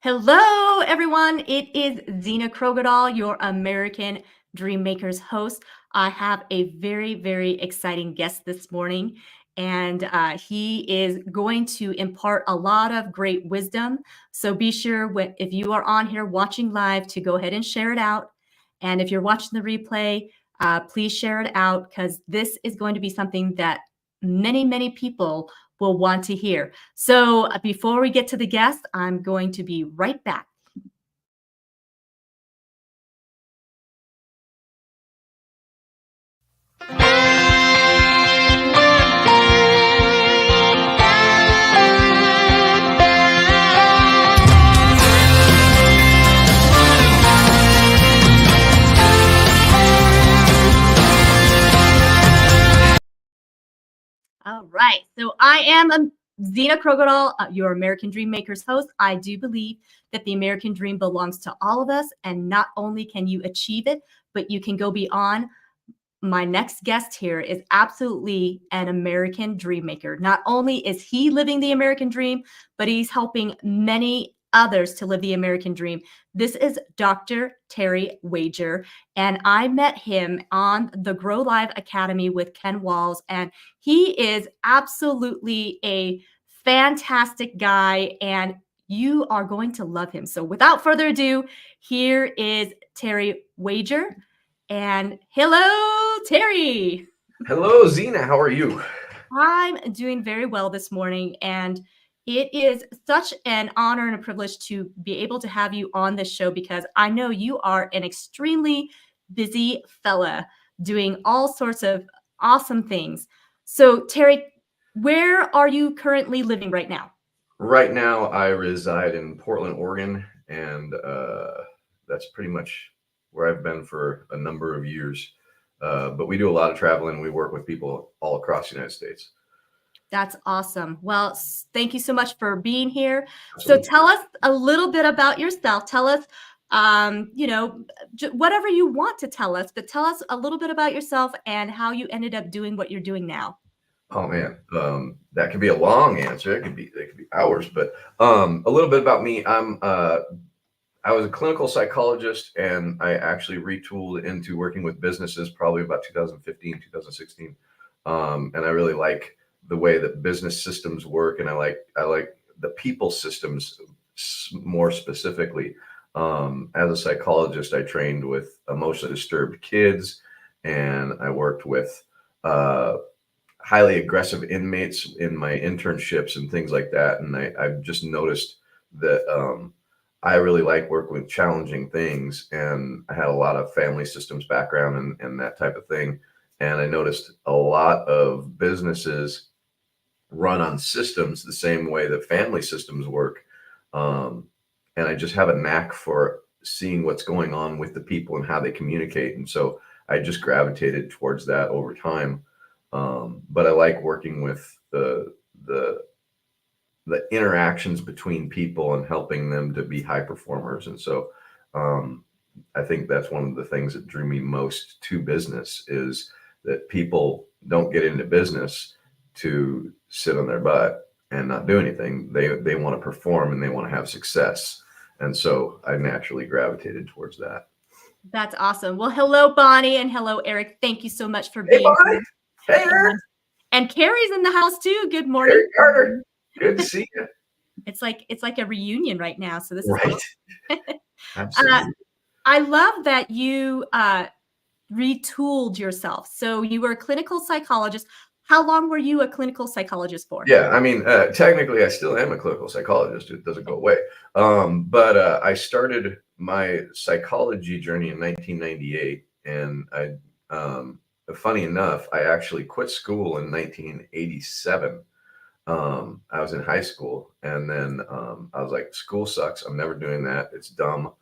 Hello, everyone. It is Zena Krogadal, your American Dream Makers host. I have a very, very exciting guest this morning, and he is going to impart a lot of great wisdom. So be sure, if you are on here watching live, to go ahead and share it out. And if you're watching the replay, please share it out because this is going to be something that many, many people will want to hear. So before we get to the guest, I'm going to be right back. All right. So I am Zena Krogadal, your American Dream Makers host. I do believe that the American dream belongs to all of us. And not only can you achieve it, but you can go beyond. My next guest here is absolutely an American dream maker. Not only is he living the American dream, but he's helping many others to live the American dream. This is Dr. Terry Wager, and I met him on the Grow Live Academy with Ken Walls, and he is absolutely a fantastic guy, and you are going to love him. So without further ado, here is Terry Wager. And hello, Terry. Hello, Zena. How are you? I'm doing very well this morning, and it is such an honor and a privilege to be able to have you on this show because I know you are an extremely busy fella doing all sorts of awesome things. So, Terry, where are you currently living right now? Right now, I reside in Portland, Oregon, and that's pretty much where I've been for a number of years. But we do a lot of traveling. We work with people all across the United States. That's awesome. Well, thank you so much for being here. Absolutely. So tell us a little bit about yourself. Tell us, whatever you want to tell us, but tell us a little bit about yourself and how you ended up doing what you're doing now. Oh man, that could be a long answer. It could be hours, but a little bit about me. I was a clinical psychologist, and I actually retooled into working with businesses probably about 2015, 2016. And I really like the way that business systems work, and I like the people systems more specifically. As a psychologist, I trained with emotionally disturbed kids, and I worked with highly aggressive inmates in my internships and things like that. And I've just noticed that I really like working with challenging things, and I had a lot of family systems background and that type of thing. And I noticed a lot of businesses run on systems the same way that family systems work. And I just have a knack for seeing what's going on with the people and how they communicate. And so I just gravitated towards that over time. But I like working with the interactions between people and helping them to be high performers. And so I think that's one of the things that drew me most to business, is that people don't get into business to sit on their butt and not do anything. They want to perform and they want to have success. And so I naturally gravitated towards that. That's awesome. Well, hello, Bonnie, and hello, Eric. Thank you so much for being Bonnie. here. Hey, Eric. And Carrie's in the house too. Good morning, Eric Carter. Good to see you. It's like a reunion right now. So this is right. Awesome. Absolutely. I love that you retooled yourself. So you were a clinical psychologist. How long were you a clinical psychologist for? Yeah, I mean, technically, I still am a clinical psychologist. It doesn't go away. But I started my psychology journey in 1998, and funny enough, I actually quit school in 1987. I was in high school, and then I was like, school sucks. I'm never doing that. It's dumb.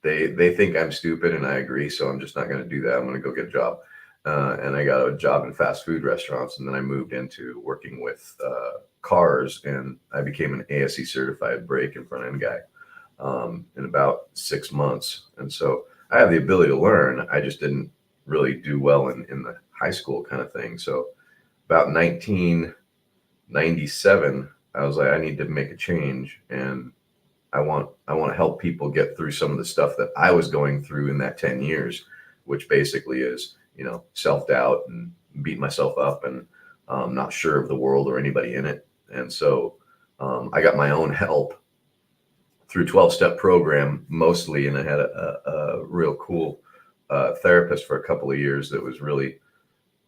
They think I'm stupid, and I agree. So I'm just not going to do that. I'm going to go get a job. And I got a job in fast food restaurants, and then I moved into working with cars, and I became an ASE certified brake and front end guy in about 6 months. And so I have the ability to learn. I just didn't really do well in the high school kind of thing. So about 1997, I was like, I need to make a change, and I want to help people get through some of the stuff that I was going through in that 10 years, which basically is, self-doubt and beat myself up and not sure of the world or anybody in it. And so I got my own help through 12-step program mostly, and I had a real cool therapist for a couple of years that was really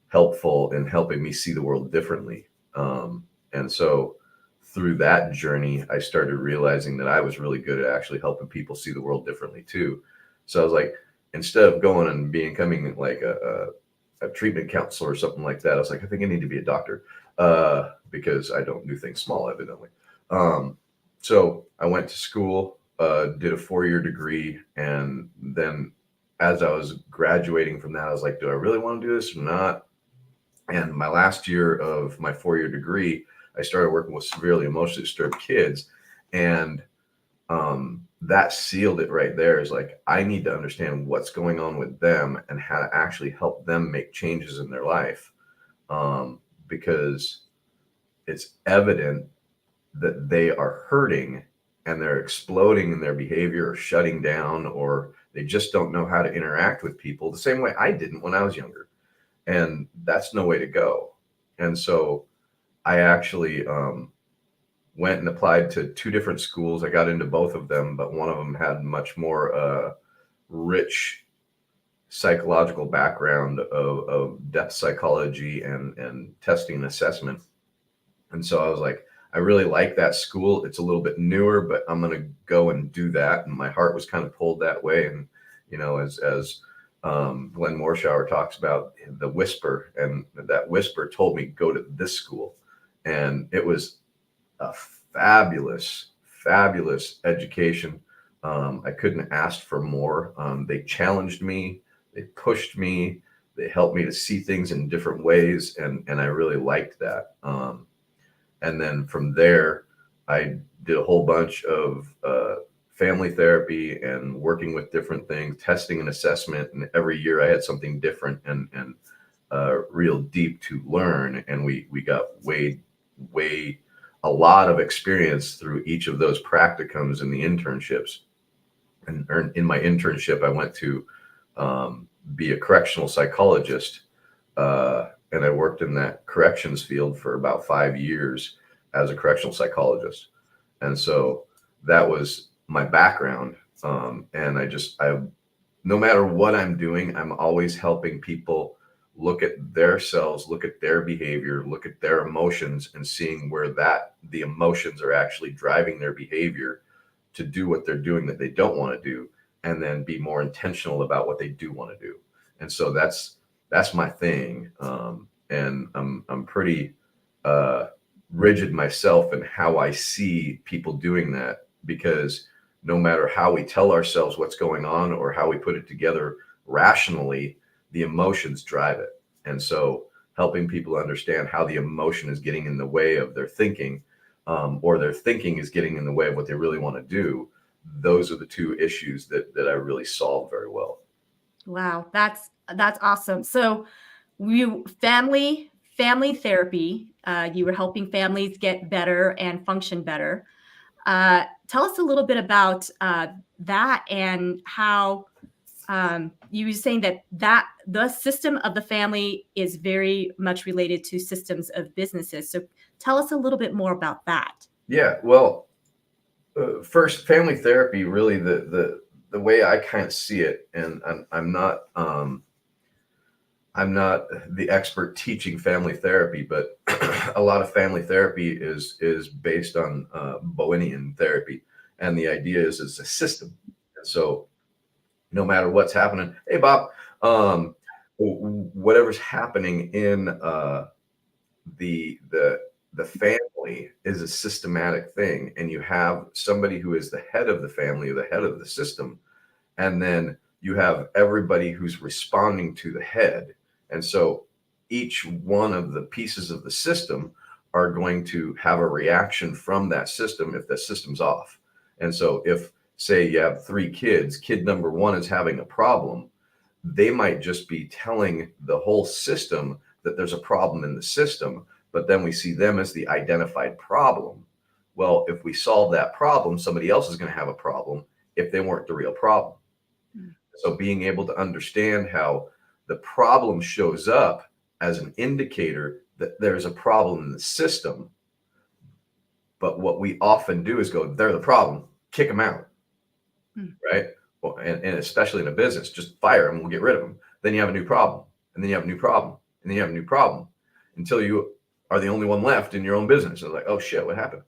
helpful in helping me see the world differently. And so through that journey, I started realizing that I was really good at actually helping people see the world differently too. So I was like, instead of going and becoming like a treatment counselor or something like that, I was like, I think I need to be a doctor because I don't do things small, evidently. So I went to school, did a 4-year degree, and then as I was graduating from that, I was like, do I really want to do this or not? And my last year of my 4-year degree, I started working with severely emotionally disturbed kids. And that sealed it right there. Is like, I need to understand what's going on with them and how to actually help them make changes in their life. Because it's evident that they are hurting and they're exploding in their behavior or shutting down, or they just don't know how to interact with people the same way I didn't when I was younger. And that's no way to go. And so I actually went and applied to 2 different schools. I got into both of them, but one of them had much more rich psychological background of depth psychology and testing and assessment. And so I was like, I really like that school. It's a little bit newer, but I'm going to go and do that. And my heart was kind of pulled that way. And, as Glenn Morshower talks about the whisper, and that whisper told me, go to this school. And it was a fabulous, fabulous education. I couldn't ask for more. They challenged me, they pushed me, they helped me to see things in different ways. And I really liked that. And then from there, I did a whole bunch of family therapy and working with different things, testing and assessment. And every year I had something different and real deep to learn. And we got way a lot of experience through each of those practicums and the internships. And in my internship, I went to be a correctional psychologist. And I worked in that corrections field for about 5 years as a correctional psychologist. And so that was my background. And I, no matter what I'm doing, I'm always helping people look at themselves, look at their behavior, look at their emotions, and seeing where the emotions are actually driving their behavior to do what they're doing that they don't want to do, and then be more intentional about what they do want to do. And so that's my thing. And I'm pretty rigid myself in how I see people doing that, because no matter how we tell ourselves what's going on or how we put it together rationally, the emotions drive it. And so helping people understand how the emotion is getting in the way of their thinking, or their thinking is getting in the way of what they really want to do. Those are the 2 issues that I really solved very well. Wow, that's awesome. So family therapy, you were helping families get better and function better. Tell us a little bit about that, and how you were saying that the system of the family is very much related to systems of businesses. So tell us a little bit more about that. Yeah, well, first, family therapy, really the way I kind of see it, and I'm not the expert teaching family therapy, but a lot of family therapy is based on Boehnian therapy, and the idea is it's a system. And so no matter what's happening, hey Bob, whatever's happening in the family is a systematic thing, and you have somebody who is the head of the family or the head of the system, and then you have everybody who's responding to the head. And so each one of the pieces of the system are going to have a reaction from that system if the system's off. And so if, say, you have 3 kids, kid number 1 is having a problem, they might just be telling the whole system that there's a problem in the system, but then we see them as the identified problem. Well, if we solve that problem, somebody else is going to have a problem if they weren't the real problem. So being able to understand how the problem shows up as an indicator that there's a problem in the system. But what we often do is go, they're the problem, kick them out, right? Well, and especially in a business, just fire them, we'll get rid of them. Then you have a new problem, and then you have a new problem, and then you have a new problem until you are the only one left in your own business. It's like, oh shit, what happened?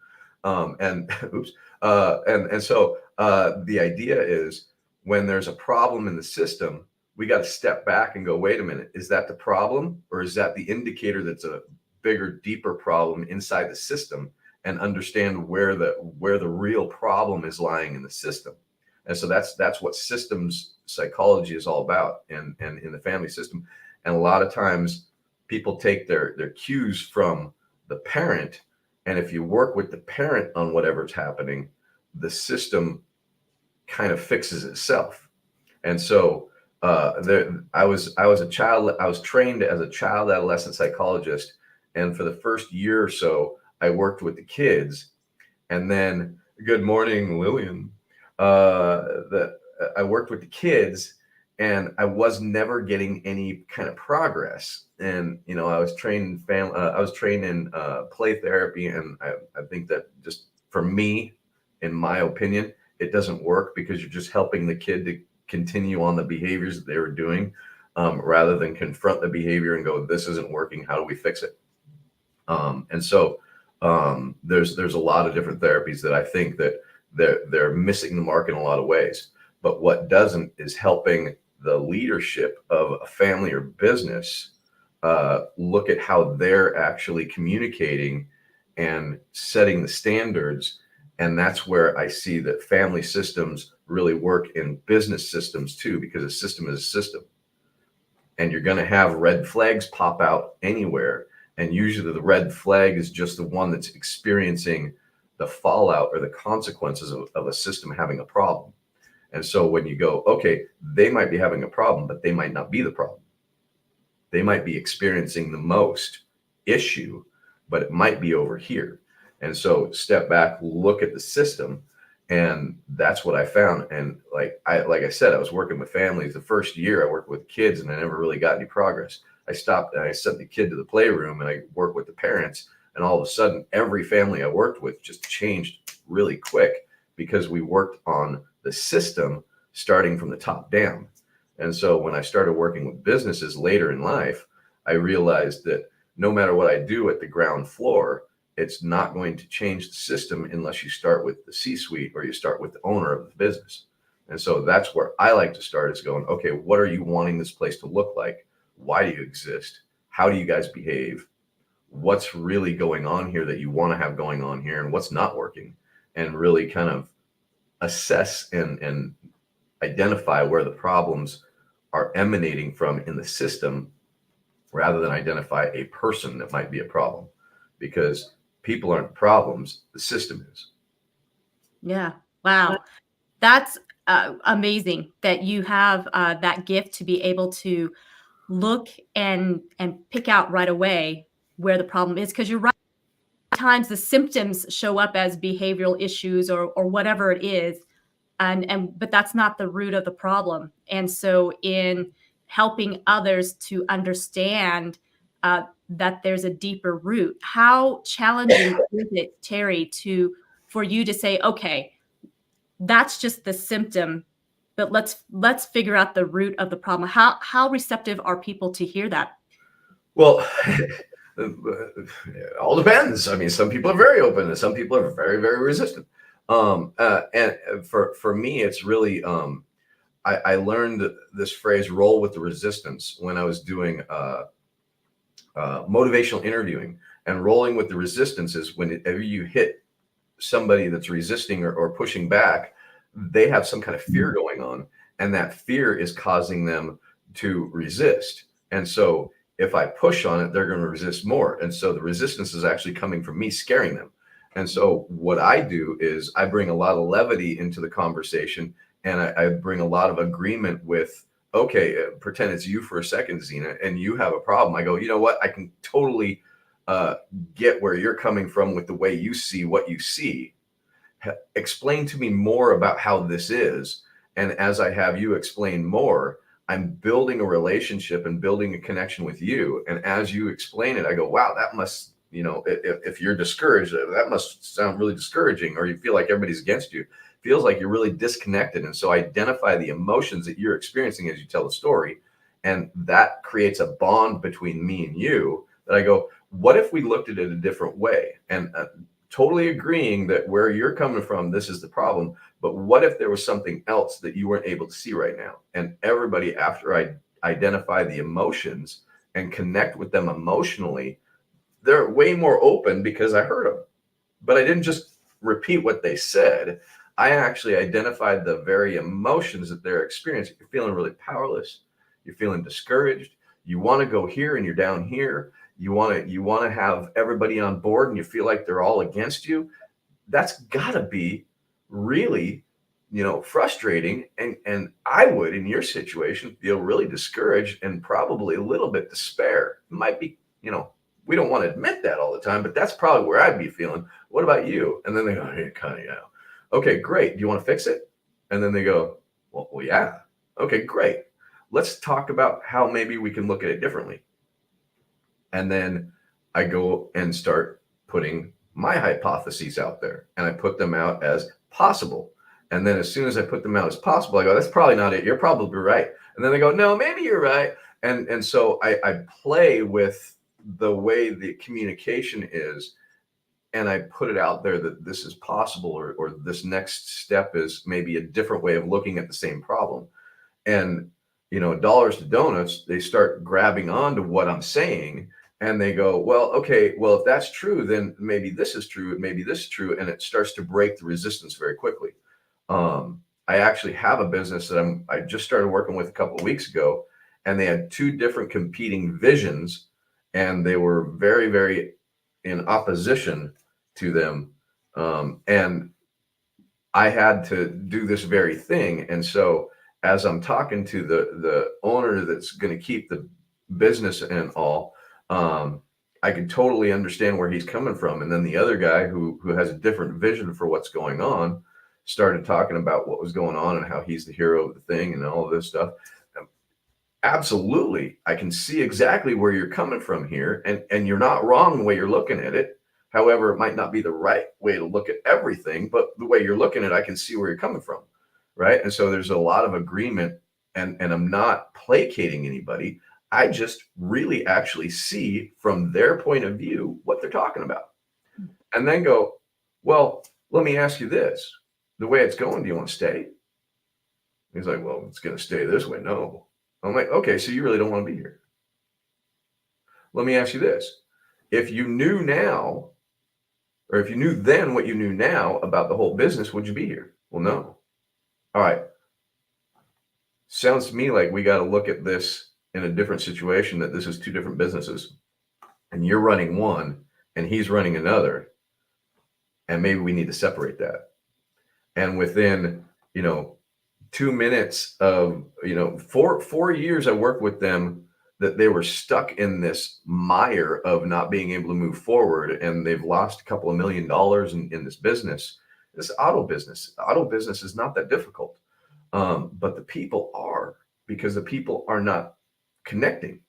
And oops. So the idea is when there's a problem in the system, we got to step back and go, wait a minute, is that the problem, or is that the indicator that's a bigger, deeper problem inside the system, and understand where the real problem is lying in the system? And so that's what systems psychology is all about, and in the family system. And a lot of times people take their cues from the parent, and if you work with the parent on whatever's happening, the system kind of fixes itself. And so I was a child. I was trained as a child adolescent psychologist, and for the first year or so, I worked with the kids. And then, good morning, Lillian. I worked with the kids, and I was never getting any kind of progress. And I was trained in play therapy, and I think that just for me, in my opinion, it doesn't work, because you're just helping the kid to continue on the behaviors that they were doing, rather than confront the behavior and go, this isn't working, how do we fix it? And so there's a lot of different therapies that I think that they're missing the mark in a lot of ways. But what doesn't is helping the leadership of a family or business look at how they're actually communicating and setting the standards. And that's where I see that family systems really work in business systems too, because a system is a system. And you're going to have red flags pop out anywhere. And usually the red flag is just the one that's experiencing the fallout or the consequences of a system having a problem. And so when you go, okay, they might be having a problem, but they might not be the problem. They might be experiencing the most issue, but it might be over here. And so step back, look at the system. And that's what I found. And like I said, I was working with families. The first year I worked with kids, and I never really got any progress. I stopped and I sent the kid to the playroom, and I worked with the parents. And all of a sudden, every family I worked with just changed really quick, because we worked on the system starting from the top down. And so when I started working with businesses later in life, I realized that no matter what I do at the ground floor, it's not going to change the system unless you start with the C-suite or you start with the owner of the business. And so that's where I like to start, is going, okay, what are you wanting this place to look like? Why do you exist? How do you guys behave? What's really going on here that you want to have going on here, and what's not working? And really kind of assess and identify where the problems are emanating from in the system, rather than identify a person that might be a problem, because people aren't problems, the system is. Yeah. Wow. That's amazing that you have that gift to be able to look and pick out right away where the problem is, because you're right. Times the symptoms show up as behavioral issues or whatever it is, but that's not the root of the problem. And so in helping others to understand that there's a deeper root, how challenging is it, Terry, for you to say, okay, that's just the symptom, but let's figure out the root of the problem? How receptive are people to hear that? Well, it all depends. I mean, some people are very open, and some people are very, very resistant. And for me, it's really, I learned this phrase, roll with the resistance, when I was doing motivational interviewing. And rolling with the resistance is whenever you hit somebody that's resisting or pushing back, they have some kind of fear going on, and that fear is causing them to resist. And so if I push on it, they're going to resist more. And so the resistance is actually coming from me scaring them. And so what I do is I bring a lot of levity into the conversation, and I bring a lot of agreement with, okay, pretend it's you for a second, Zena, and you have a problem. I go, you know what? I can totally get where you're coming from with the way you see what you see. Explain to me more about how this is. And as I have you explain more, I'm building a relationship and building a connection with you. And as you explain it, I go, wow, that must, if you're discouraged, that must sound really discouraging, or you feel like everybody's against you. It feels like you're really disconnected. And so identify the emotions that you're experiencing as you tell the story. And that creates a bond between me and you that I go, what if we looked at it a different way? And totally agreeing that where you're coming from, this is the problem. But what if there was something else that you weren't able to see right now? And everybody, after I identify the emotions and connect with them emotionally, they're way more open because I heard them. But I didn't just repeat what they said. I actually identified the very emotions that they're experiencing. You're feeling really powerless. You're feeling discouraged. You want to go here and you're down here. You want to have everybody on board and you feel like they're all against you. That's got to be really, frustrating. And I would, in your situation, feel really discouraged and probably a little bit despair. It might be, we don't want to admit that all the time, but that's probably where I'd be feeling. What about you? And then they go, hey, kind of, yeah. Okay, great. Do you want to fix it? And then they go, well, yeah. Okay, great. Let's talk about how maybe we can look at it differently. And then I go and start putting my hypotheses out there, and I put them out as possible. And then as soon as I put them out as possible, I go, that's probably not it. You're probably right. And then they go, no, maybe you're right. And so I play with the way the communication is, and I put it out there that this is possible, or this next step is maybe a different way of looking at the same problem. And, dollars to donuts, they start grabbing onto what I'm saying. And they go, well, okay, well, if that's true, then maybe this is true. Maybe this is true. And it starts to break the resistance very quickly. I actually have a business that I just started working with a couple of weeks ago, and they had two different competing visions, and they were very, very in opposition to them. And I had to do this very thing. And so as I'm talking to the owner that's going to keep the business and all, I can totally understand where he's coming from. And then the other guy who has a different vision for what's going on started talking about what was going on and how he's the hero of the thing and all of this stuff. Absolutely. I can see exactly where you're coming from here. And you're not wrong the way you're looking at it. However, it might not be the right way to look at everything, but the way you're looking at it, I can see where you're coming from. Right. And so there's a lot of agreement, and I'm not placating anybody. I just really actually see from their point of view what they're talking about, and then go, well, let me ask you this. The way it's going, do you want to stay? He's like, well, it's going to stay this way. No. I'm like, okay, so you really don't want to be here. Let me ask you this. If you knew now, or if you knew then what you knew now about the whole business, would you be here? Well, no. All right. Sounds to me like we got to look at this in a different situation, that this is two different businesses, and you're running one and he's running another. And maybe we need to separate that. And within, 2 minutes of, 4 years, I worked with them, that they were stuck in this mire of not being able to move forward. And they've lost a couple of $1 million in this business, this auto business. The auto business is not that difficult. But the people are, because the people are not connecting.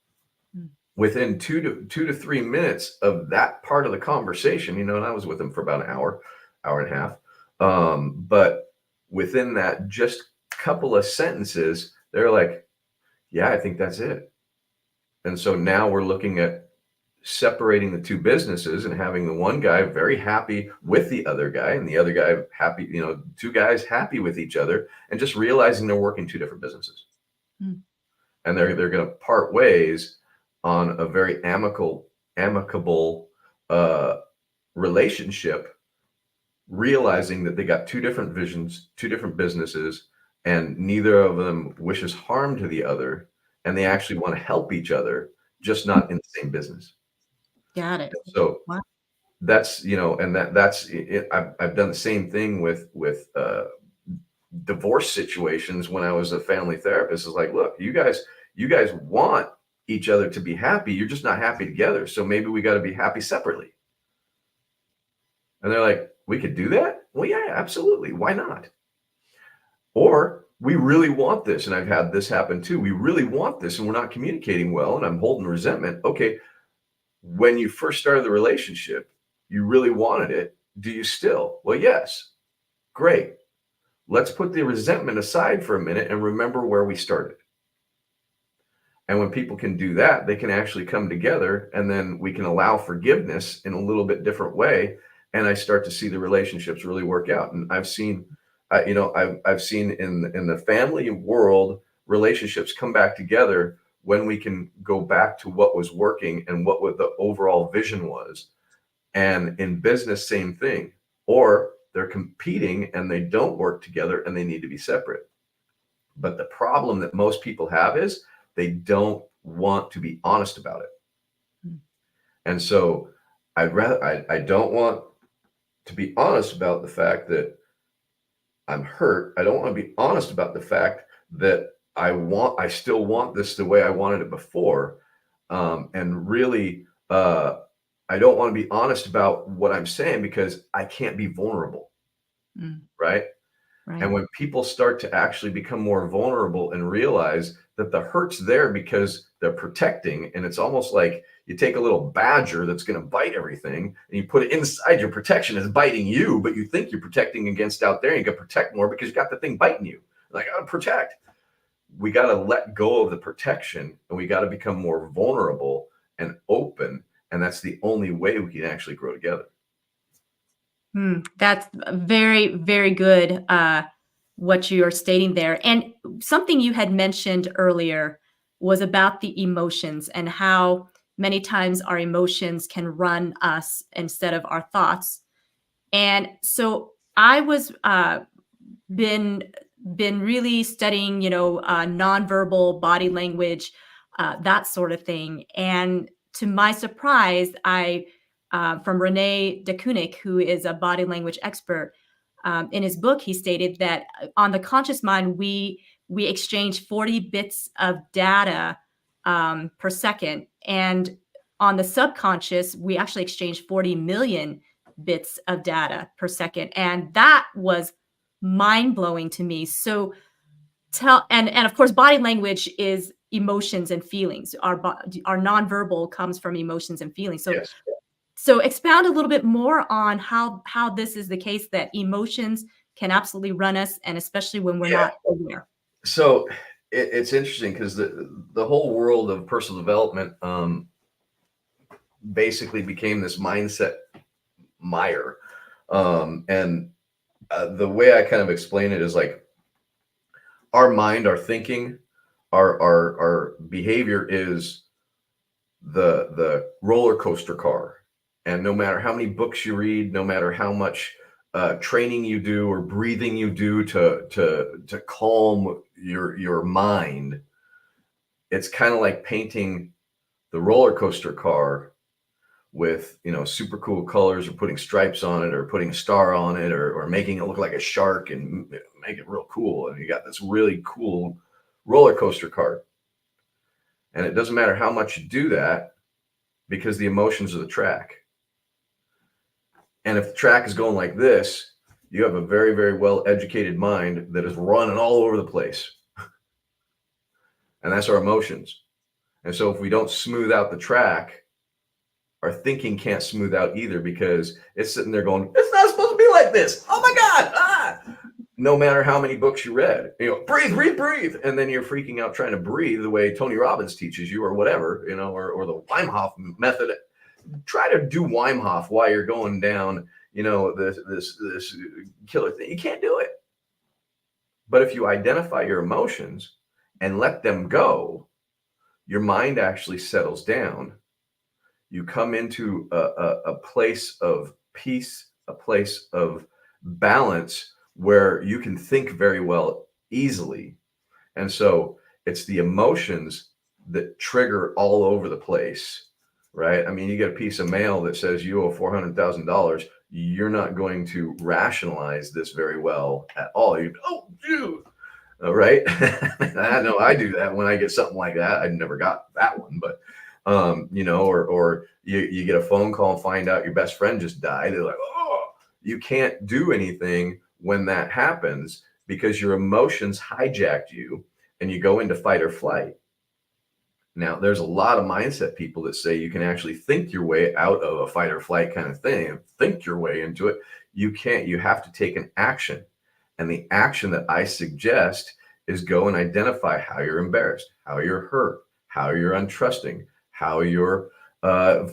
Within 2 to 3 minutes of that part of the conversation, and I was with them for about an hour and a half. But within that just couple of sentences, they're like, yeah, I think that's it. And so now we're looking at separating the two businesses and having the one guy very happy with the other guy, and the other guy happy, two guys happy with each other, and just realizing they're working two different businesses. And they're going to part ways on a very amicable relationship, realizing that they got two different visions, two different businesses, and neither of them wishes harm to the other, and they actually want to help each other, just not in the same business. Got it. So Wow. that's, and that's it. I've done the same thing with divorce situations when I was a family therapist. It's like, look, you guys want each other to be happy. You're just not happy together. So maybe we got to be happy separately. And they're like, we could do that? Well, yeah, absolutely. Why not? Or we really want this. And I've had this happen too. We really want this and we're not communicating well and I'm holding resentment. Okay. When you first started the relationship, you really wanted it. Do you still? Well, yes. Great. Let's put the resentment aside for a minute and remember where we started. And when people can do that, they can actually come together and then we can allow forgiveness in a little bit different way. And I start to see the relationships really work out. And I've seen, I've seen in the family world, relationships come back together when we can go back to what was working and what the overall vision was. And in business, same thing. Or they're competing and they don't work together and they need to be separate. But the problem that most people have is they don't want to be honest about it. And so I don't want to be honest about the fact that I'm hurt. I don't want to be honest about the fact that I still want this the way I wanted it before. And really, I don't want to be honest about what I'm saying because I can't be vulnerable. Right. Right. And when people start to actually become more vulnerable and realize that the hurt's there because they're protecting, and it's almost like you take a little badger that's going to bite everything and you put it inside your protection, it's biting you, but you think you're protecting against out there and you can protect more because you got the thing biting you. Like, I gotta protect. We got to let go of the protection and we got to become more vulnerable and open. And that's the only way we can actually grow together. That's very, very good, what you are stating there. And something you had mentioned earlier was about the emotions and how many times our emotions can run us instead of our thoughts. And so I was been really studying, nonverbal body language, that sort of thing. And to my surprise, I from Rene de Kooning, who is a body language expert, in his book, he stated that on the conscious mind, we exchange 40 bits of data per second, and on the subconscious, we actually exchange 40 million bits of data per second, and that was mind blowing to me. So and of course, body language is emotions and feelings. Our nonverbal comes from emotions and feelings. So Yes. So expound a little bit more on how this is the case, that emotions can absolutely run us, and especially when we're not aware. So it's interesting because the whole world of personal development basically became this mindset mire. And the way I kind of explain it is like our mind, our thinking, our behavior is the roller coaster car. And no matter how many books you read, no matter how much training you do or breathing you do to calm your mind, it's kind of like painting the roller coaster car with super cool colors, or putting stripes on it, or putting a star on it, or making it look like a shark and make it real cool. And you got this really cool roller coaster car. And it doesn't matter how much you do that, because the emotions are the track. And if the track is going like this, you have a very, very well-educated mind that is running all over the place. And that's our emotions. And so if we don't smooth out the track, our thinking can't smooth out either, because it's sitting there going, it's not supposed to be like this. Oh my God. No matter how many books you read, breathe, breathe, breathe. And then you're freaking out trying to breathe the way Tony Robbins teaches you, or whatever, or the Wim Hof method. Try to do Wim Hof while you're going down, this killer thing. You can't do it. But if you identify your emotions and let them go, your mind actually settles down. You come into a place of peace, a place of balance, where you can think very well easily. And so it's the emotions that trigger all over the place. Right? I mean, you get a piece of mail that says you owe $400,000. You're not going to rationalize this very well at all. Oh, dude. Right? I know I do that when I get something like that. I never got that one, but or you get a phone call and find out your best friend just died. They're like, oh, you can't do anything when that happens because your emotions hijacked you and you go into fight or flight. Now, there's a lot of mindset people that say you can actually think your way out of a fight or flight kind of thing and think your way into it. You can't. You have to take an action. And the action that I suggest is go and identify how you're embarrassed, how you're hurt, how you're untrusting, how you're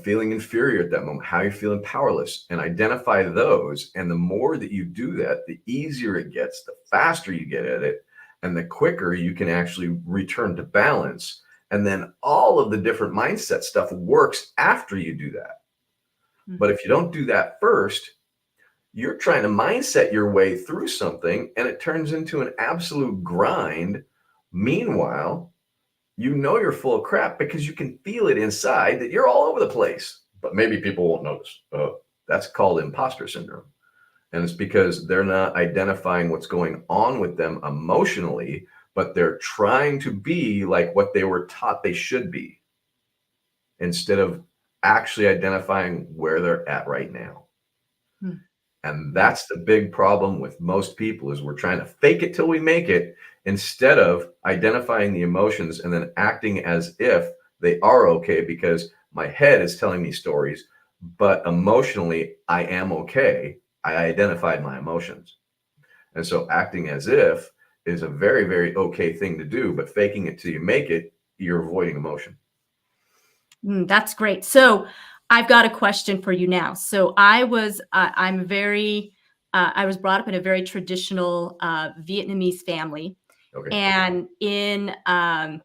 feeling inferior at that moment, how you're feeling powerless, and identify those. And the more that you do that, the easier it gets, the faster you get at it, and the quicker you can actually return to balance. And then all of the different mindset stuff works after you do that. But if you don't do that first, you're trying to mindset your way through something and it turns into an absolute grind. Meanwhile, you're full of crap because you can feel it inside that you're all over the place, but maybe people won't notice. That's called imposter syndrome. And it's because they're not identifying what's going on with them emotionally, but they're trying to be like what they were taught they should be instead of actually identifying where they're at right now. And that's the big problem with most people is we're trying to fake it till we make it instead of identifying the emotions and then acting as if they are okay because my head is telling me stories, but emotionally I am okay. I identified my emotions. And so acting as if is a very, very okay thing to do, but faking it till you make it, you're avoiding emotion. That's great. So I've got a question for you now. So I was brought up in a very traditional Vietnamese family, Okay. and in I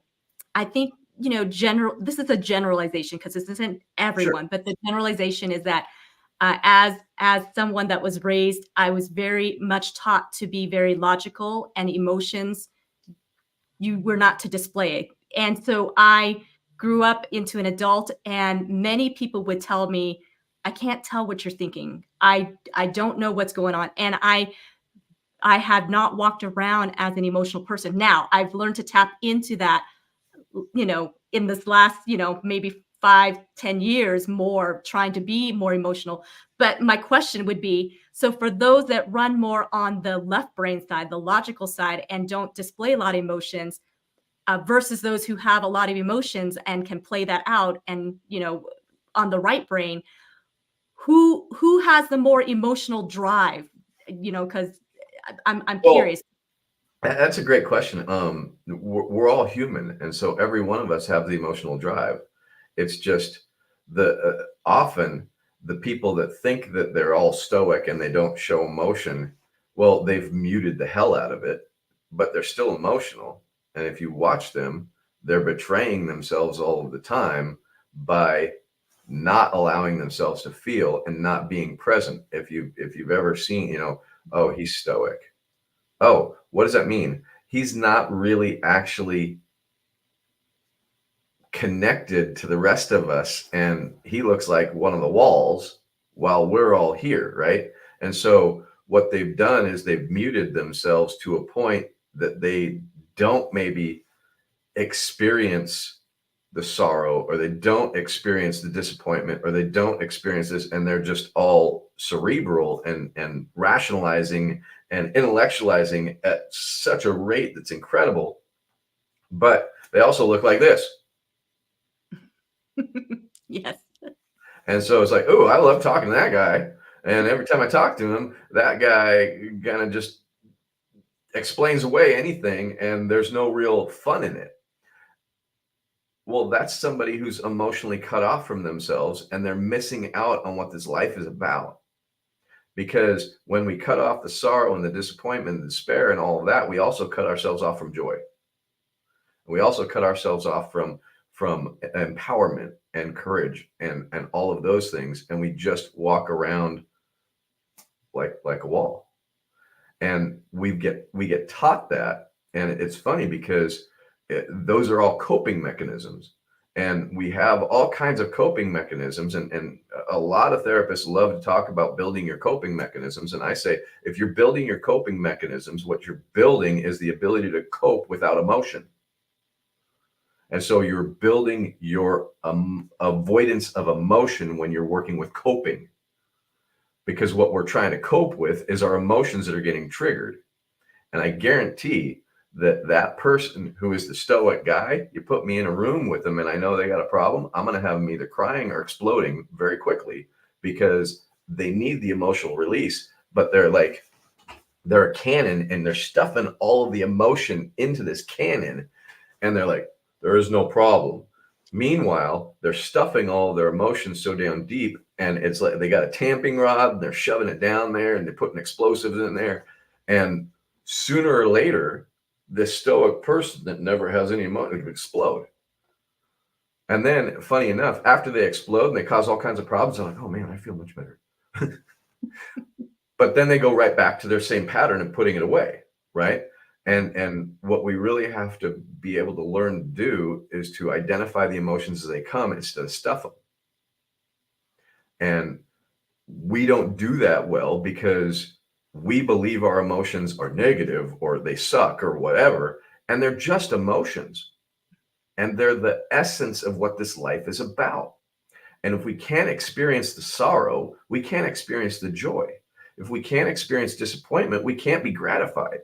think this is a generalization because this isn't Sure. everyone, but the generalization is that as someone that was raised, I was very much taught to be very logical, and emotions you were not to display. And so I grew up into an adult, and many people would tell me, I can't tell what you're thinking. I don't know what's going on. And I have not walked around as an emotional person. Now I've learned to tap into that, in this last, maybe 5-10 years more, trying to be more emotional. But my question would be, so for those that run more on the left brain side, the logical side, and don't display a lot of emotions, versus those who have a lot of emotions and can play that out, and on the right brain, who has the more emotional drive? Because I'm Well, curious. that's a great question. We're all human, and so every one of us have the emotional drive. It's just the often the people that think that they're all stoic and they don't show emotion, well, they've muted the hell out of it, but they're still emotional. And if you watch them, they're betraying themselves all of the time by not allowing themselves to feel and not being present. If you've ever seen, oh, he's stoic. Oh, what does that mean? He's not really actually connected to the rest of us, and he looks like one of the walls while we're all here, right? And so what they've done is they've muted themselves to a point that they don't maybe experience the sorrow, or they don't experience the disappointment, or they don't experience this, and they're just all cerebral and rationalizing and intellectualizing at such a rate that's incredible. But they also look like this. Yes. And so it's like, oh, I love talking to that guy. And every time I talk to him, that guy kind of just explains away anything, and there's no real fun in it. Well, that's somebody who's emotionally cut off from themselves, and they're missing out on what this life is about. Because when we cut off the sorrow and the disappointment and despair and all of that, we also cut ourselves off from joy. We also cut ourselves off from empowerment and courage and all of those things, and we just walk around like a wall. And we get taught that, and it's funny because those are all coping mechanisms. And we have all kinds of coping mechanisms. And a lot of therapists love to talk about building your coping mechanisms. And I say, if you're building your coping mechanisms, what you're building is the ability to cope without emotion. And so you're building your avoidance of emotion when you're working with coping. Because what we're trying to cope with is our emotions that are getting triggered. And I guarantee that that person who is the stoic guy, you put me in a room with them and I know they got a problem, I'm going to have them either crying or exploding very quickly because they need the emotional release, but they're a cannon and they're stuffing all of the emotion into this cannon. And they're like, there is no problem. Meanwhile, they're stuffing all their emotions so down deep, and it's like they got a tamping rod, and they're shoving it down there, and they're putting explosives in there. And sooner or later, this stoic person that never has any emotion will explode. And then, funny enough, after they explode and they cause all kinds of problems, they're like, oh man, I feel much better. But then they go right back to their same pattern of putting it away, right? And what we really have to be able to learn to do is to identify the emotions as they come instead of stuff them. And we don't do that well because we believe our emotions are negative or they suck or whatever, and they're just emotions. And they're the essence of what this life is about. And if we can't experience the sorrow, we can't experience the joy. If we can't experience disappointment, we can't be gratified.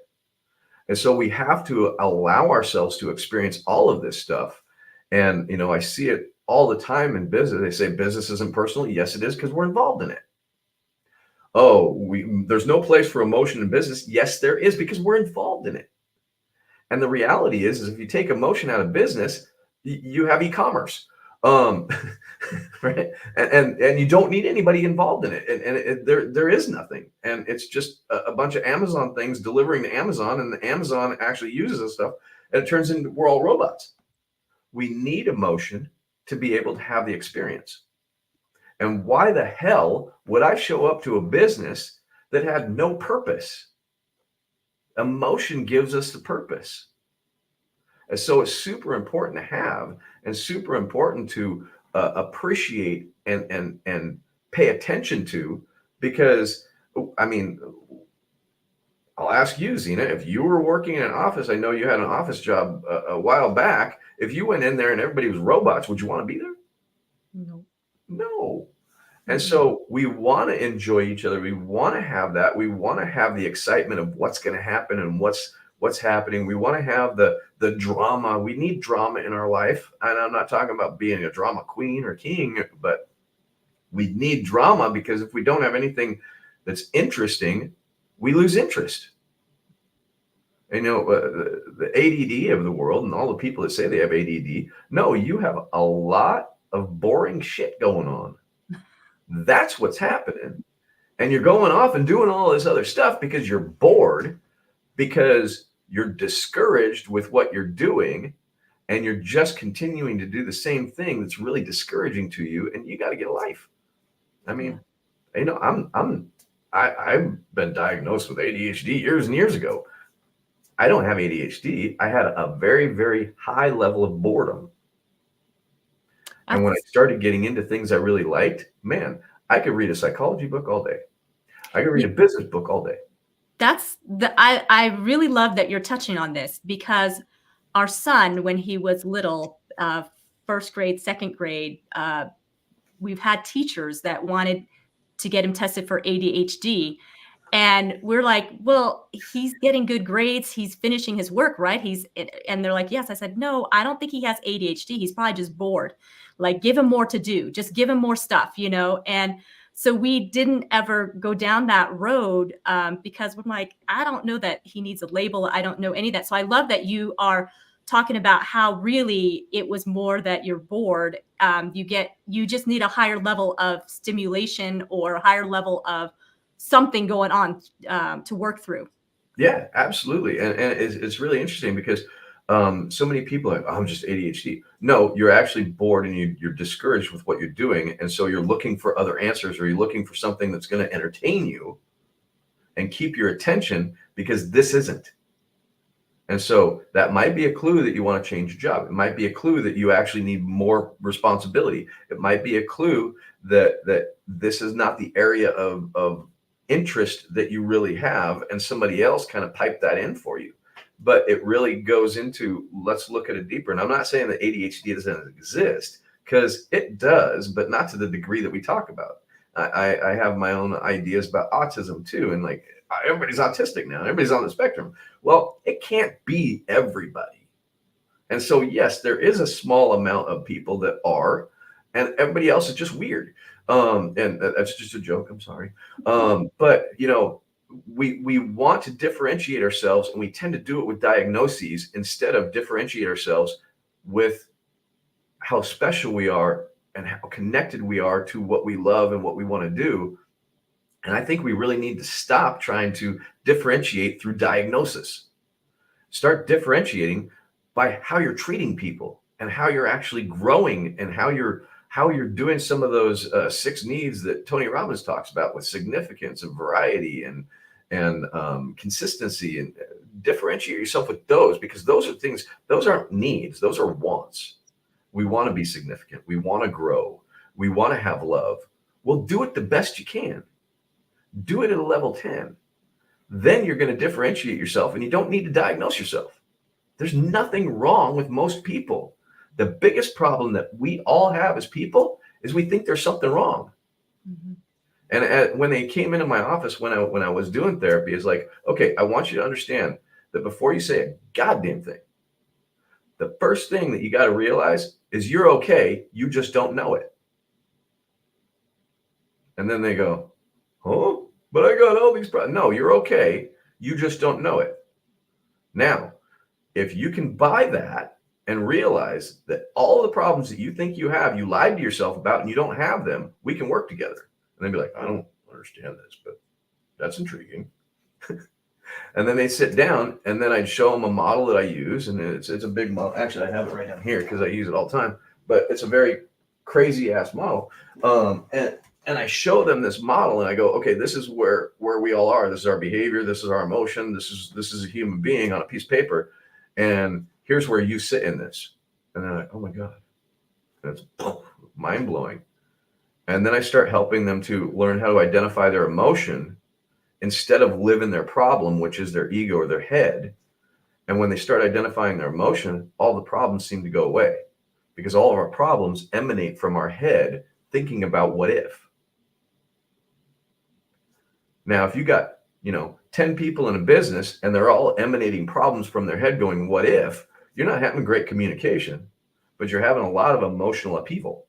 And so we have to allow ourselves to experience all of this stuff. And, I see it all the time in business. They say business isn't personal. Yes, it is, because we're involved in it. Oh, there's no place for emotion in business. Yes, there is, because we're involved in it. And the reality is if you take emotion out of business, you have e-commerce. Right? And you don't need anybody involved in it. And there is nothing. And it's just a bunch of Amazon things delivering to Amazon, and the Amazon actually uses this stuff, and it turns into we're all robots. We need emotion to be able to have the experience. And why the hell would I show up to a business that had no purpose? Emotion gives us the purpose. And so it's super important to have and super important to appreciate and pay attention to, because, I'll ask you, Zena, if you were working in an office, I know you had an office job a while back. If you went in there and everybody was robots, would you want to be there? No. No. And so we want to enjoy each other. We want to have that. We want to have the excitement of what's going to happen and what's happening. We want to have the drama. We need drama in our life. And I'm not talking about being a drama queen or king, but we need drama, because if we don't have anything that's interesting, we lose interest. And the ADD of the world and all the people that say they have ADD, no, you have a lot of boring shit going on. That's what's happening. And you're going off and doing all this other stuff because you're bored, because you're discouraged with what you're doing, and you're just continuing to do the same thing that's really discouraging to you, and you got to get a life. I've been diagnosed with ADHD years and years ago. I don't have ADHD. I had a very, very high level of boredom. And when I started getting into things I really liked, man, I could read a psychology book all day. I could read a business book all day. I really love that you're touching on this, because our son, when he was little, first grade, second grade, we've had teachers that wanted to get him tested for ADHD. And we're like, well, he's getting good grades. He's finishing his work, right? And they're like, yes. I said, no, I don't think he has ADHD. He's probably just bored. Like, give him more to do. Just give him more stuff, And so we didn't ever go down that road, because we're like, I don't know that he needs a label. I don't know any of that. So I love that you are talking about how really it was more that you're bored. You just need a higher level of stimulation or a higher level of something going on to work through. Yeah, absolutely. And it's really interesting because so many people are like, I'm just ADHD. No, you're actually bored and you're discouraged with what you're doing. And so you're looking for other answers, or you're looking for something that's going to entertain you and keep your attention, because this isn't. And so that might be a clue that you want to change your job. It might be a clue that you actually need more responsibility. It might be a clue that this is not the area of interest that you really have, and somebody else kind of piped that in for you. But it really goes into, let's look at it deeper. And I'm not saying that ADHD doesn't exist, because it does, but not to the degree that we talk about. I have my own ideas about autism too, and like everybody's autistic now, everybody's on the spectrum. Well, it can't be everybody. And so, yes, there is a small amount of people that are, and everybody else is just weird. And that's just a joke. I'm sorry. But we want to differentiate ourselves, and we tend to do it with diagnoses instead of differentiate ourselves with how special we are and how connected we are to what we love and what we want to do. And I think we really need to stop trying to differentiate through diagnosis. Start differentiating by how you're treating people and how you're actually growing, and how you're doing some of those 6 needs that Tony Robbins talks about, with significance and variety and consistency, and differentiate yourself with those, because those are things, those aren't needs, those are wants. We want to be significant. We want to grow. We want to have love. Well, do it the best you can. Do it at a level 10. Then you're going to differentiate yourself, and you don't need to diagnose yourself. There's nothing wrong with most people. The biggest problem that we all have as people is we think there's something wrong. Mm-hmm. And when they came into my office when I was doing therapy, it's like, okay, I want you to understand that before you say a goddamn thing, the first thing that you got to realize is you're okay. You just don't know it. And then they go, oh, but I got all these problems. No, you're okay. You just don't know it. Now, if you can buy that and realize that all the problems that you think you have, you lied to yourself about, and you don't have them, we can work together. And they'd be like, I don't understand this, but that's intriguing. And then they sit down, and then I'd show them a model that I use. And it's a big model. Actually, I have it right down here because I use it all the time, but it's a very crazy ass model. And I show them this model, and I go, okay, this is where we all are. This is our behavior. This is our emotion. This is a human being on a piece of paper. And here's where you sit in this. And they're like, oh my God. And it's mind blowing. And then I start helping them to learn how to identify their emotion instead of live in their problem, which is their ego or their head. And when they start identifying their emotion, all the problems seem to go away, because all of our problems emanate from our head thinking about what if. Now, if you got, 10 people in a business and they're all emanating problems from their head going, what if? You're not having great communication, but you're having a lot of emotional upheaval.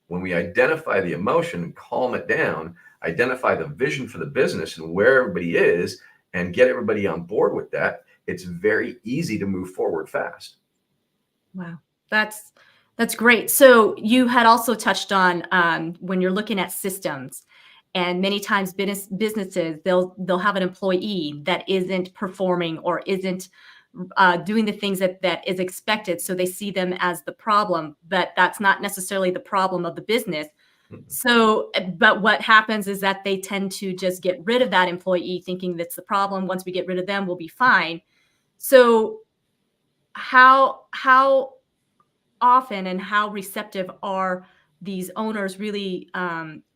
When we identify the emotion and calm it down, identify the vision for the business and where everybody is, and get everybody on board with that, it's very easy to move forward fast. Wow. That's great. So you had also touched on when you're looking at systems, and many times businesses, they'll have an employee that isn't performing or isn't doing the things that is expected. So they see them as the problem, but that's not necessarily the problem of the business. So, but what happens is that they tend to just get rid of that employee, thinking that's the problem. Once we get rid of them, we'll be fine. So how often and how receptive are these owners really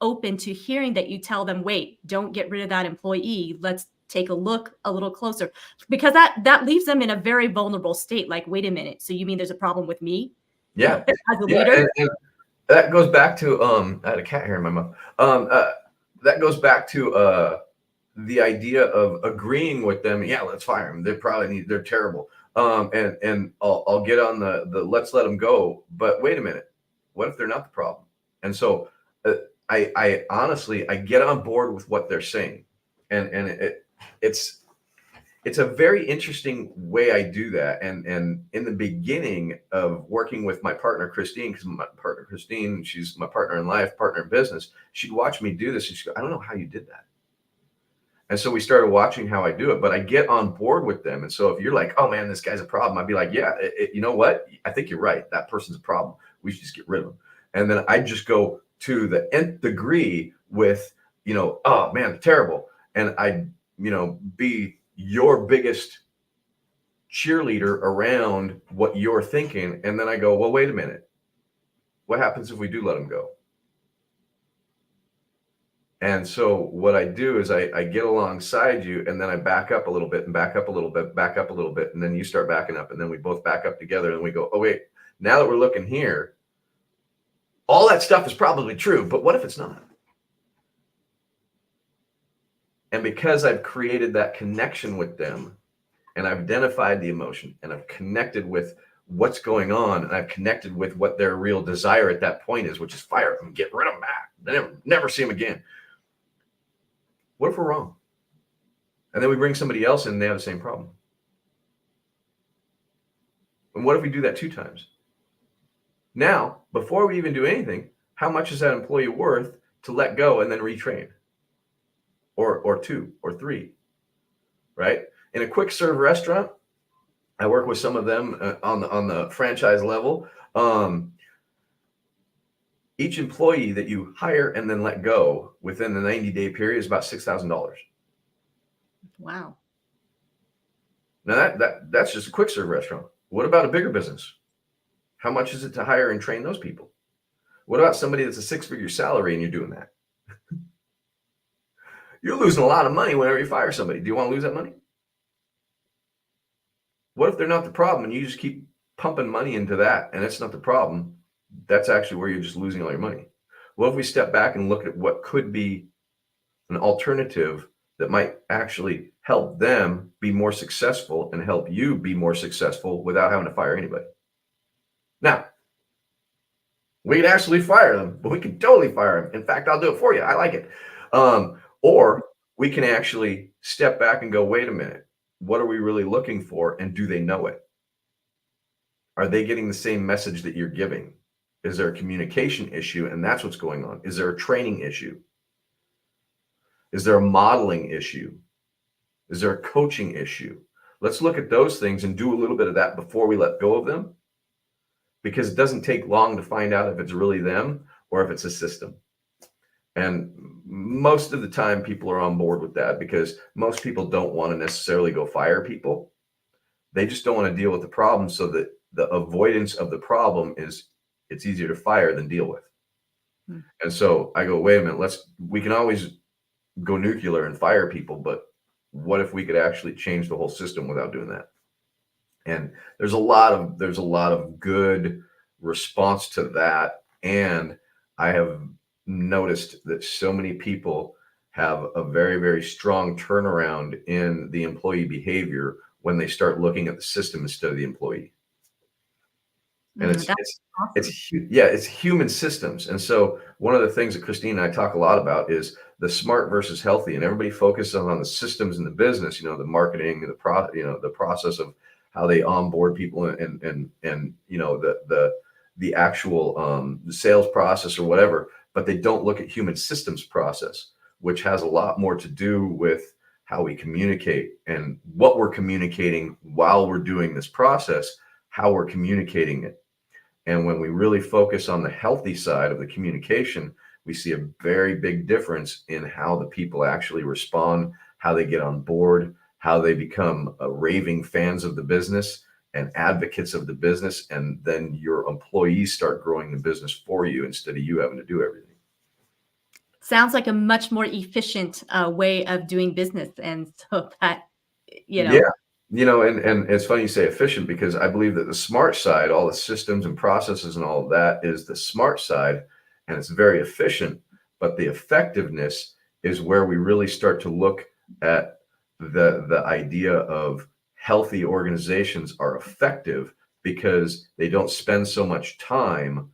open to hearing that you tell them, wait, don't get rid of that employee. Let's take a look a little closer, because that leaves them in a very vulnerable state. Like, wait a minute. So you mean there's a problem with me? Yeah. As a leader? And that goes back to, I had a cat hair in my mouth. That goes back to the idea of agreeing with them. Yeah, let's fire them. They're terrible. And I'll get on the let's let them go. But wait a minute, what if they're not the problem? And so I honestly, I get on board with what they're saying, and it's a very interesting way I do that. And in the beginning of working with my partner Christine, because my partner Christine, she's my partner in life, partner in business, she'd watch me do this, and she'd go, I don't know how you did that. And so we started watching how I do it, but I get on board with them. And so if you're like, oh man, this guy's a problem, I'd be like, yeah, you know what? I think you're right. That person's a problem. We should just get rid of them. And then I just go to the nth degree with, oh man, terrible. And I, be your biggest cheerleader around what you're thinking. And then I go, well, wait a minute. What happens if we do let them go? And so what I do is I get alongside you, and then I back up a little bit and back up a little bit, back up a little bit. And then you start backing up, and then we both back up together, and we go, oh, wait, now that we're looking here, all that stuff is probably true, but what if it's not? And because I've created that connection with them, and I've identified the emotion, and I've connected with what's going on, and I've connected with what their real desire at that point is, which is fire them, get rid of them back, never see them again. What if we're wrong? And then we bring somebody else in and they have the same problem. And what if we do that 2 times? Now, before we even do anything, how much is that employee worth to let go and then retrain? Or 2 or 3, right? In a quick serve restaurant, I work with some of them on the franchise level. Each employee that you hire and then let go within the 90-day period is about $6,000. Wow. Now that's just a quick serve restaurant. What about a bigger business? How much is it to hire and train those people? What about somebody that's a 6-figure salary and you're doing that? You're losing a lot of money whenever you fire somebody. Do you want to lose that money? What if they're not the problem and you just keep pumping money into that and it's not the problem? That's actually where you're just losing all your money. What if we step back and look at what could be an alternative that might actually help them be more successful and help you be more successful without having to fire anybody? Now, we can actually fire them, but we can totally fire them. In fact, I'll do it for you. I like it. Or we can actually step back and go, wait a minute, what are we really looking for? And do they know it? Are they getting the same message that you're giving? Is there a communication issue? And that's what's going on. Is there a training issue? Is there a modeling issue? Is there a coaching issue? Let's look at those things and do a little bit of that before we let go of them, because it doesn't take long to find out if it's really them or if it's a system. And most of the time people are on board with that, because most people don't want to necessarily go fire people. They just don't want to deal with the problem, so that the avoidance of the problem is, it's easier to fire than deal with. And so I go, wait a minute, we can always go nuclear and fire people, but what if we could actually change the whole system without doing that? And there's a lot of good response to that. And I have noticed that so many people have a very, very strong turnaround in the employee behavior when they start looking at the system instead of the employee. And it's human systems. And so one of the things that Christine and I talk a lot about is the smart versus healthy, and everybody focuses on the systems in the business, the marketing, the process of how they onboard people and the actual the sales process or whatever, but they don't look at human systems process, which has a lot more to do with how we communicate and what we're communicating while we're doing this process, how we're communicating it. And when we really focus on the healthy side of the communication, we see a very big difference in how the people actually respond, how they get on board, how they become raving fans of the business and advocates of the business. And then your employees start growing the business for you instead of you having to do everything. Sounds like a much more efficient way of doing business. And so that, Yeah. And it's funny you say efficient, because I believe that the smart side, all the systems and processes and all of that, is the smart side, and it's very efficient. But the effectiveness is where we really start to look at the idea of healthy organizations are effective because they don't spend so much time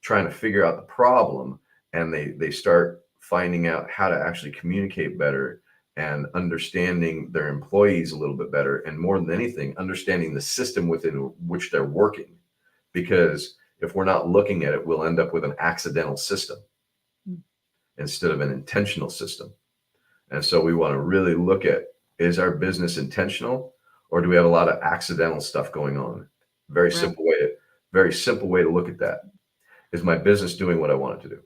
trying to figure out the problem, and they start finding out how to actually communicate better and understanding their employees a little bit better, and more than anything, understanding the system within which they're working. Because if we're not looking at it, we'll end up with an accidental system instead of an intentional system. And so we want to really look at, is our business intentional, or do we have a lot of accidental stuff going on? Very simple way to look at that. Is my business doing what I want it to do?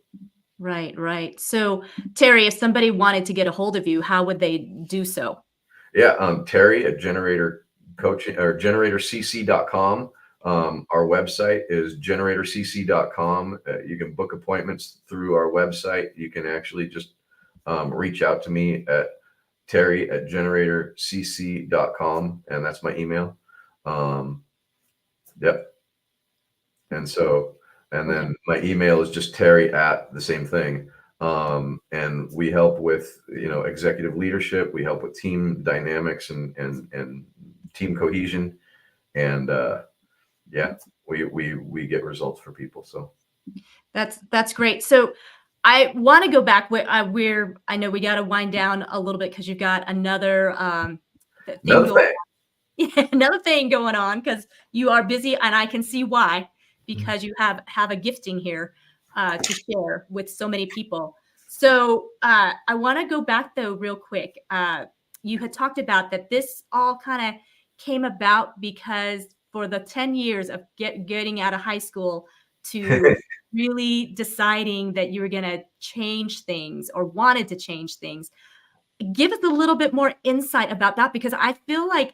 Right. So, Terry, if somebody wanted to get a hold of you, how would they do so? Yeah, Terry at coaching or GeneratorCC.com. Our website is GeneratorCC.com. You can book appointments through our website. You can actually just reach out to me at terry@GeneratorCC.com, and that's my email. Yep. And so, and then my email is just Terry at the same thing. And we help with, executive leadership. We help with team dynamics and team cohesion. And yeah, we get results for people. So that's great. So I want to go back where I know we got to wind down a little bit because you've got another thing going on. Yeah, another thing going on because you are busy, and I can see why, because you have a gifting here to share with so many people. So I want to go back though real quick. You had talked about that this all kind of came about because for the 10 years of getting out of high school to really deciding that you were going to change things or wanted to change things. Give us a little bit more insight about that, because I feel like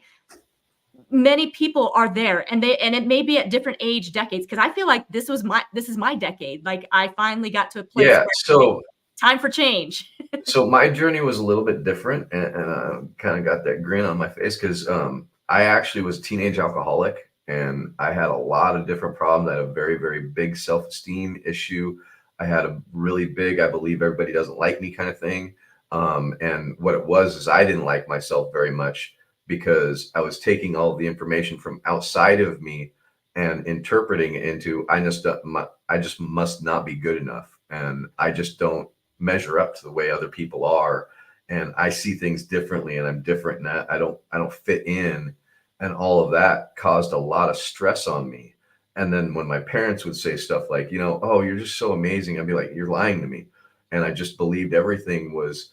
many people are there, and it may be at different age decades, because I feel like this is my decade. Like I finally got to a place where so time for change. So my journey was a little bit different, and I kind of got that grin on my face because I actually was a teenage alcoholic, and I had a lot of different problems. I had a very, very big self-esteem issue. I had a really big, I believe everybody doesn't like me kind of thing. And what it was is I didn't like myself very much because I was taking all of the information from outside of me and interpreting it into I just must not be good enough, and I just don't measure up to the way other people are, and I see things differently, and I'm different, and I don't fit in, and all of that caused a lot of stress on me. And then when my parents would say stuff like, oh, you're just so amazing, I'd be like, you're lying to me. And I just believed everything was,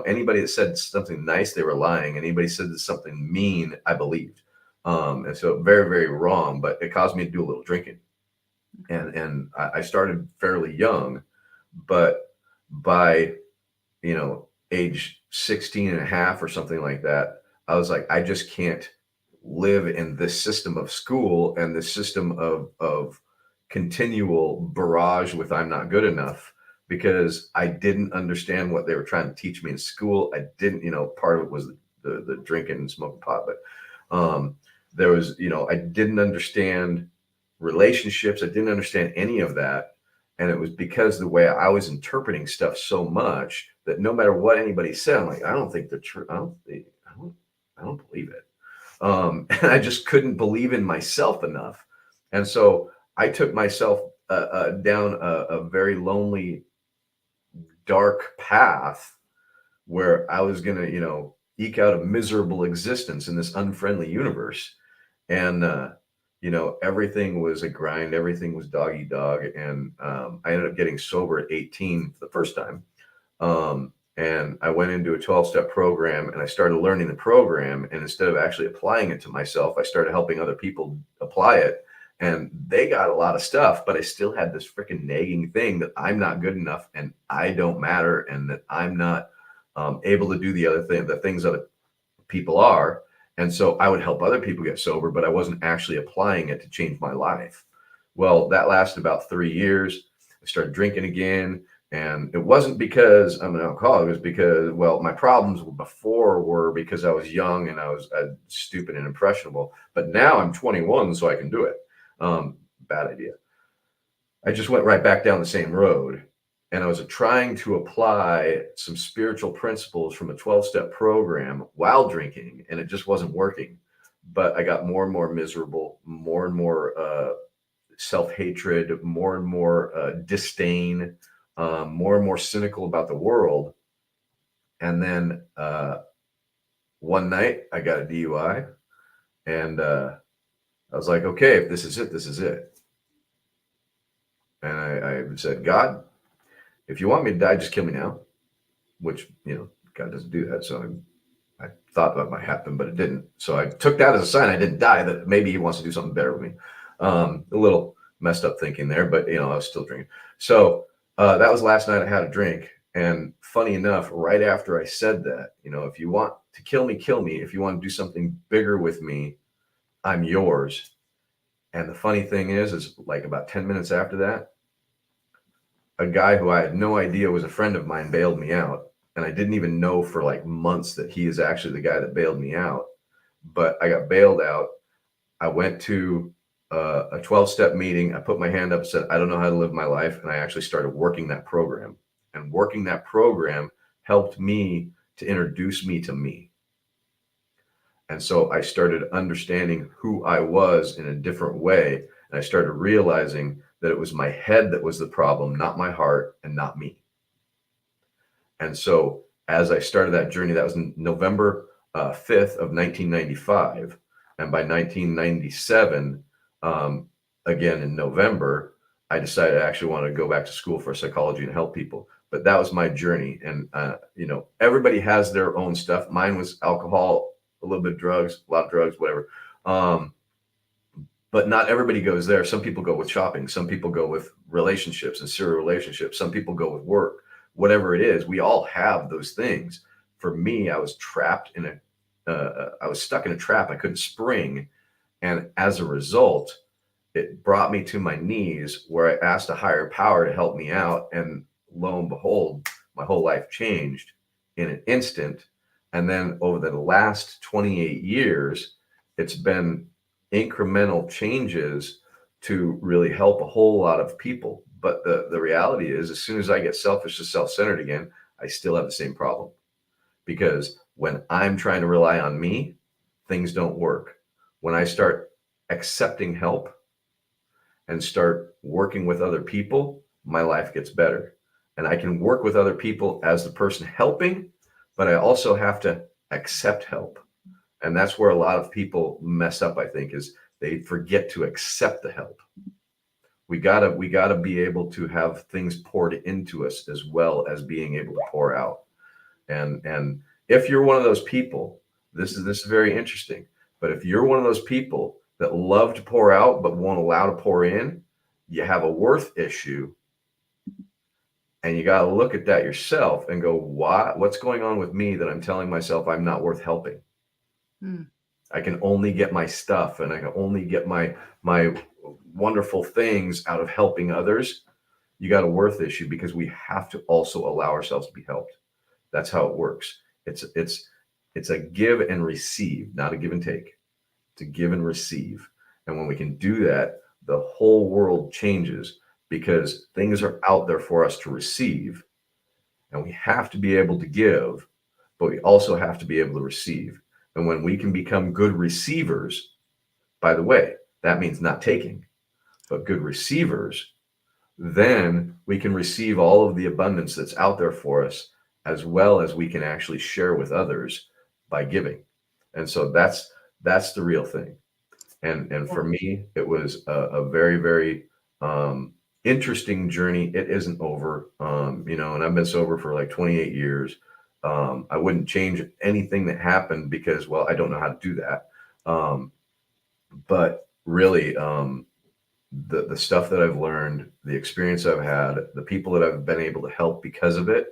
anybody that said something nice, they were lying. Anybody said something mean, I believed. And so very, very wrong, but it caused me to do a little drinking. And I started fairly young, but by age 16 and a half or something like that, I was like, I just can't live in this system of school and this system of continual barrage with I'm not good enough, because I didn't understand what they were trying to teach me in school. I didn't, part of it was the drinking and smoking pot, but there was, I didn't understand relationships. I didn't understand any of that. And it was because the way I was interpreting stuff so much that no matter what anybody said, I'm like, I don't think they're true. I don't believe it. And I just couldn't believe in myself enough. And so I took myself down a very lonely, dark path where I was going to, eke out a miserable existence in this unfriendly universe. And, everything was a grind. Everything was dog eat dog. And I ended up getting sober at 18 for the first time. And I went into a 12-step program, and I started learning the program. And instead of actually applying it to myself, I started helping other people apply it. And they got a lot of stuff, but I still had this freaking nagging thing that I'm not good enough and I don't matter, and that I'm not able to do the things other people are. And so I would help other people get sober, but I wasn't actually applying it to change my life. Well, that lasted about 3 years. I started drinking again. And it wasn't because I'm an alcoholic. It was because, well, my problems before were because I was young and I was stupid and impressionable. But now I'm 21, so I can do it. Bad idea. I just went right back down the same road. And I was trying to apply some spiritual principles from a 12-step program while drinking, and it just wasn't working. But I got more and more miserable, more and more self-hatred, more and more disdain, more and more cynical about the world. And then one night I got a DUI, and I was like, okay, if this is it, this is it. And I said, God, if you want me to die, just kill me now, which, God doesn't do that. So I thought that might happen, but it didn't. So I took that as a sign I didn't die, that maybe he wants to do something better with me. A little messed up thinking there, but, I was still drinking. So that was last night I had a drink. And funny enough, right after I said that, if you want to kill me, kill me. If you want to do something bigger with me, I'm yours. And the funny thing is like about 10 minutes after that, a guy who I had no idea was a friend of mine bailed me out. And I didn't even know for like months that he is actually the guy that bailed me out. But I got bailed out. I went to a 12-step meeting. I put my hand up and said, I don't know how to live my life. And I actually started working that program. And working that program helped me to introduce me to me. And so I started understanding who I was in a different way. And I started realizing that it was my head that was the problem, not my heart and not me. And so as I started that journey, that was in November 5th of 1995. And by 1997, again in November, I decided I actually wanted to go back to school for psychology and help people. But that was my journey. And, everybody has their own stuff. Mine was alcohol, a little bit of drugs, a lot of drugs, whatever. But not everybody goes there. Some people go with shopping. Some people go with relationships and serial relationships. Some people go with work. Whatever it is, we all have those things. For me, I was trapped in I was stuck in a trap. I couldn't spring. And as a result, it brought me to my knees where I asked a higher power to help me out. And lo and behold, my whole life changed in an instant. And then over the last 28 years, it's been incremental changes to really help a whole lot of people. But the reality is, as soon as I get selfish and self-centered again, I still have the same problem. Because when I'm trying to rely on me, things don't work. When I start accepting help and start working with other people, my life gets better. And I can work with other people as the person helping, but I also have to accept help. And that's where a lot of people mess up, I think, is they forget to accept the help. We gotta be able to have things poured into us as well as being able to pour out. And if you're one of those people, this is very interesting. But if you're one of those people that love to pour out but won't allow to pour in, you have a worth issue. And you got to look at that yourself and go, what's going on with me that I'm telling myself I'm not worth helping? I can only get my stuff and I can only get my wonderful things out of helping others. You got a worth issue because we have to also allow ourselves to be helped. That's how it works. It's a give and receive, not a give and take. It's a give and receive. And when we can do that, the whole world changes because things are out there for us to receive. And we have to be able to give, but we also have to be able to receive. And when we can become good receivers, by the way, that means not taking, but good receivers, then we can receive all of the abundance that's out there for us, as well as we can actually share with others by giving. And so that's the real thing. And for me, it was a very, very interesting journey. It isn't over, and I've been sober for like 28 years. I wouldn't change anything that happened because, well, I don't know how to do that. But really, the stuff that I've learned, the experience I've had, the people that I've been able to help because of it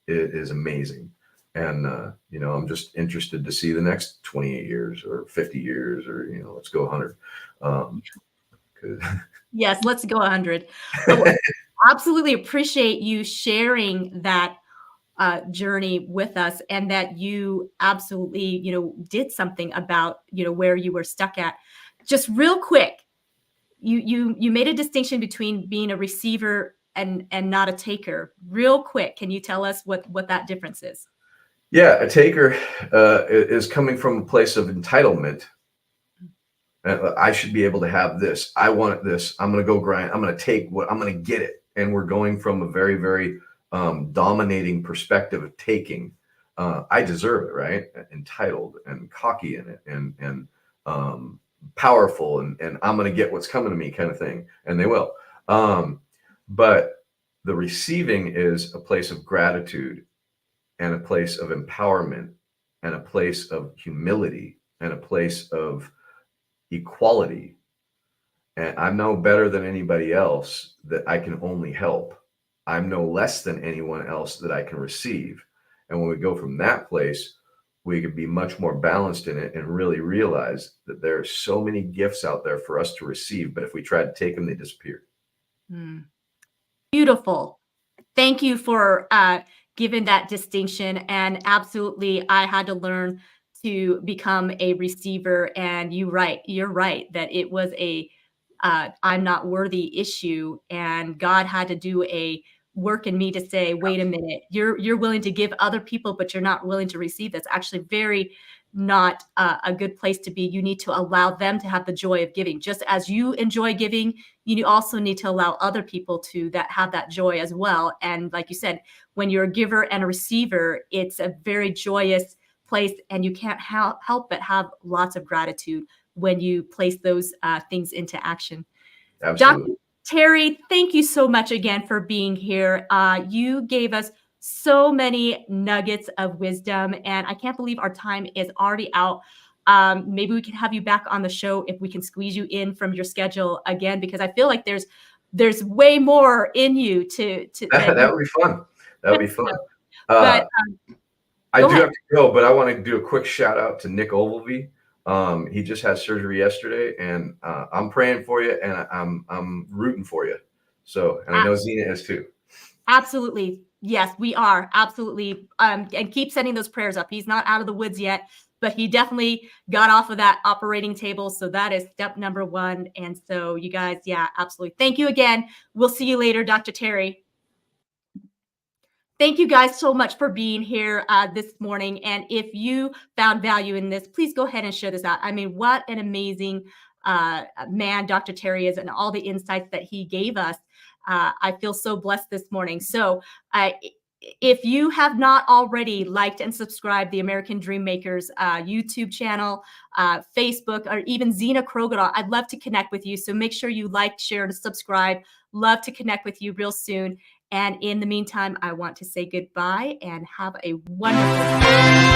is amazing. And, I'm just interested to see the next 28 years or 50 years or, let's go 100. Yes, let's go 100. Oh, absolutely appreciate you sharing that journey with us and that you absolutely, did something about, where you were stuck at. Just real quick, you made a distinction between being a receiver and not a taker. Real quick, can you tell us what that difference is? Yeah, a taker is coming from a place of entitlement. I should be able to have this. I want this. I'm going to go grind. I'm going to take what I'm going to get it. And we're going from a very, very dominating perspective of taking. I deserve it, right? Entitled and cocky in it and powerful and I'm going to get what's coming to me kind of thing. And they will. But the receiving is a place of gratitude and a place of empowerment and a place of humility and a place of equality. And I'm no better than anybody else that I can only help. I'm no less than anyone else that I can receive. And when we go from that place, we could be much more balanced in it and really realize that there are so many gifts out there for us to receive. But if we try to take them, they disappear. Mm. Beautiful. Thank you for giving that distinction. And absolutely, I had to learn to become a receiver. And you're right that it was a I'm not worthy issue, and God had to do a work in me to say, wait a minute, you're willing to give other people, but you're not willing to receive. That's actually very not a good place to be. You need to allow them to have the joy of giving, just as you enjoy giving. You also need to allow other people to have that joy as well. And like you said, when you're a giver and a receiver, it's a very joyous place, and you can't help but have lots of gratitude when you place those things into action. Absolutely. Dr. Terry, thank you so much again for being here. You gave us so many nuggets of wisdom, and I can't believe our time is already out. Maybe we can have you back on the show if we can squeeze you in from your schedule again, because I feel like there's way more in you to That would be fun. That would be fun. But I do ahead. have to go, but I want to do a quick shout out to Nick Ogilvy. He just had surgery yesterday, and I'm praying for you, and I'm rooting for you. So, and I know Zena is too. Absolutely. Yes, we are. Absolutely. And keep sending those prayers up. He's not out of the woods yet, but he definitely got off of that operating table. So that is step number one. And so you guys, yeah, absolutely. Thank you again. We'll see you later, Dr. Terry. Thank you guys so much for being here this morning. And if you found value in this, please go ahead and share this out. I mean, what an amazing man Dr. Terry is, and all the insights that he gave us. I feel so blessed this morning. So if you have not already liked and subscribed the American Dream Makers YouTube channel, Facebook, or even Zena Krogadol, I'd love to connect with you. So make sure you like, share, and subscribe. Love to connect with you real soon. And in the meantime, I want to say goodbye and have a wonderful day.